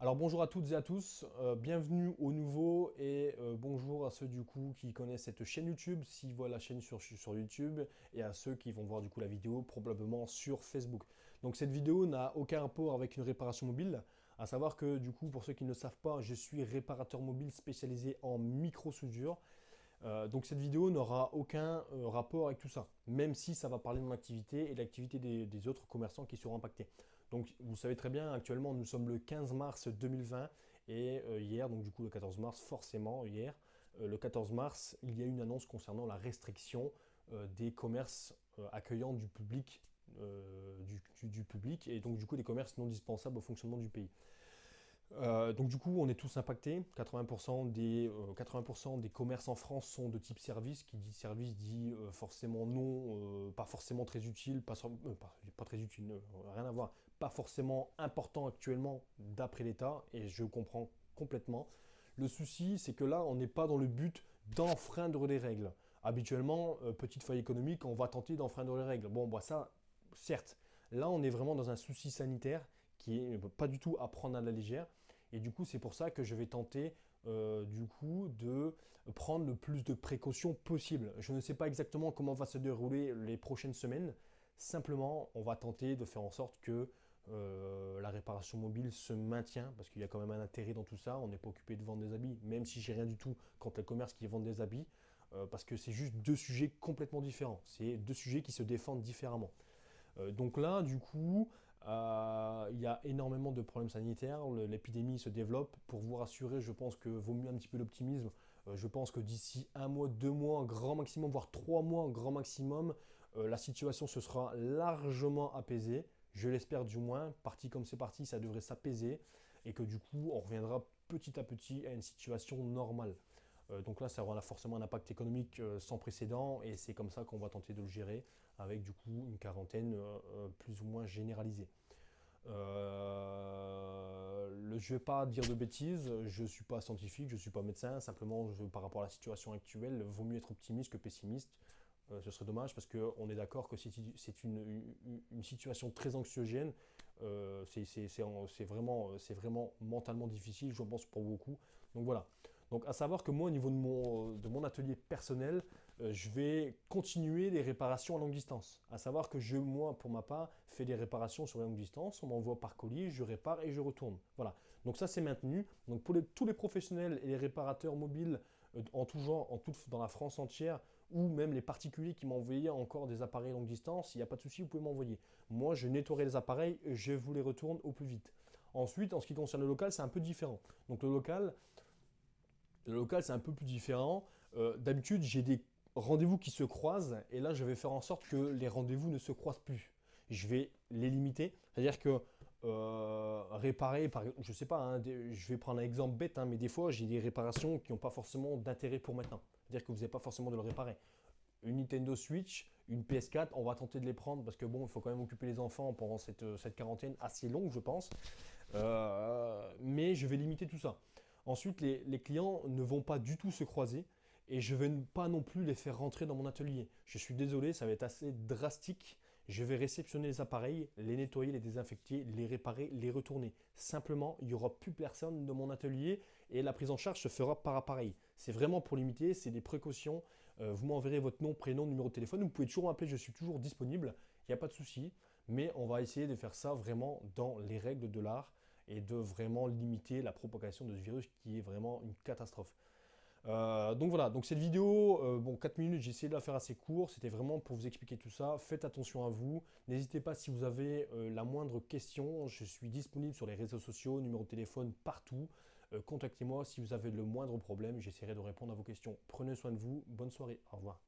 Alors bonjour à toutes et à tous, bienvenue au nouveau et bonjour à ceux du coup qui connaissent cette chaîne YouTube, s'ils voient la chaîne sur YouTube, et à ceux qui vont voir du coup la vidéo probablement sur Facebook. Donc cette vidéo n'a aucun rapport avec une réparation mobile, à savoir que du coup pour ceux qui ne le savent pas, je suis réparateur mobile spécialisé en micro-soudure. Donc cette vidéo n'aura aucun rapport avec tout ça, même si ça va parler de mon activité et de l'activité des autres commerçants qui seront impactés. Donc vous savez très bien, actuellement nous sommes le 15 mars 2020 et hier, donc du coup le 14 mars, forcément hier, le 14 mars, il y a une annonce concernant la restriction des commerces accueillant du public, du public et donc du coup des commerces non dispensables au fonctionnement du pays. Donc du coup, on est tous impactés. 80% des commerces en France sont de type service. Qui dit service dit forcément non, pas forcément très utile, pas très utile, rien à voir, pas forcément important actuellement d'après l'État, et je comprends complètement. Le souci, c'est que là, on n'est pas dans le but d'enfreindre les règles. Habituellement, petite faille économique, on va tenter d'enfreindre les règles. Bon, bah ça, certes. Là, on est vraiment dans un souci sanitaire qui est pas du tout à prendre à la légère. Et du coup, c'est pour ça que je vais tenter du coup de prendre le plus de précautions possible. Je ne sais pas exactement comment va se dérouler les prochaines semaines. Simplement, on va tenter de faire en sorte que la réparation mobile se maintient, parce qu'il y a quand même un intérêt dans tout ça. On n'est pas occupé de vendre des habits, même si j'ai rien du tout contre les commerces qui vendent des habits, parce que c'est juste deux sujets complètement différents. C'est deux sujets qui se défendent différemment. Donc là, du coup, il y a énormément de problèmes sanitaires. L'épidémie se développe. Pour vous rassurer, je pense que vaut mieux un petit peu d'optimisme. Je pense que d'ici un mois, 2 mois, grand maximum, voire 3 mois, grand maximum, la situation se sera largement apaisée. Je l'espère du moins. Parti comme c'est parti, ça devrait s'apaiser et que du coup, on reviendra petit à petit à une situation normale. Donc là, ça aura forcément un impact économique sans précédent et c'est comme ça qu'on va tenter de le gérer avec du coup une quarantaine plus ou moins généralisée. Je ne vais pas dire de bêtises, je ne suis pas scientifique, je ne suis pas médecin, simplement par rapport à la situation actuelle, il vaut mieux être optimiste que pessimiste. Ce serait dommage parce qu'on est d'accord que c'est une situation très anxiogène. C'est vraiment mentalement difficile, je pense, pour beaucoup. Donc voilà. Donc à savoir que moi, au niveau de mon atelier personnel, je vais continuer les réparations à longue distance. À savoir que moi, pour ma part, fais des réparations sur longue distance. On m'envoie par colis, je répare et je retourne. Voilà. Donc ça, c'est maintenu. Donc pour tous les professionnels et les réparateurs mobiles en tout genre, dans la France entière, ou même les particuliers qui m'envoyaient encore des appareils longue distance, il n'y a pas de souci, vous pouvez m'envoyer. Moi, je nettoierai les appareils, je vous les retourne au plus vite. Ensuite, en ce qui concerne le local, c'est un peu différent. Donc le local, c'est un peu plus différent. D'habitude, j'ai des rendez-vous qui se croisent et là, je vais faire en sorte que les rendez-vous ne se croisent plus. Je vais les limiter. C'est-à-dire que réparer, je sais pas, hein, je vais prendre un exemple bête, hein, mais des fois, j'ai des réparations qui n'ont pas forcément d'intérêt pour maintenant. C'est-à-dire que vous n'avez pas forcément de le réparer. Une Nintendo Switch, une PS4, on va tenter de les prendre parce que bon, il faut quand même occuper les enfants pendant cette quarantaine assez longue, je pense. Mais je vais limiter tout ça. Ensuite, les clients ne vont pas du tout se croiser et je ne vais pas non plus les faire rentrer dans mon atelier. Je suis désolé, ça va être assez drastique. Je vais réceptionner les appareils, les nettoyer, les désinfecter, les réparer, les retourner. Simplement, il n'y aura plus personne dans mon atelier et la prise en charge se fera par appareil. C'est vraiment pour limiter, c'est des précautions. Vous m'enverrez votre nom, prénom, numéro de téléphone. Vous pouvez toujours m'appeler, je suis toujours disponible. Il n'y a pas de souci. Mais on va essayer de faire ça vraiment dans les règles de l'art et de vraiment limiter la propagation de ce virus qui est vraiment une catastrophe. Donc voilà, donc cette vidéo, bon 4 minutes, j'ai essayé de la faire assez court, c'était vraiment pour vous expliquer tout ça. Faites attention à vous, n'hésitez pas si vous avez la moindre question, je suis disponible sur les réseaux sociaux, numéro de téléphone partout. Contactez-moi si vous avez le moindre problème, j'essaierai de répondre à vos questions. Prenez soin de vous, bonne soirée, au revoir.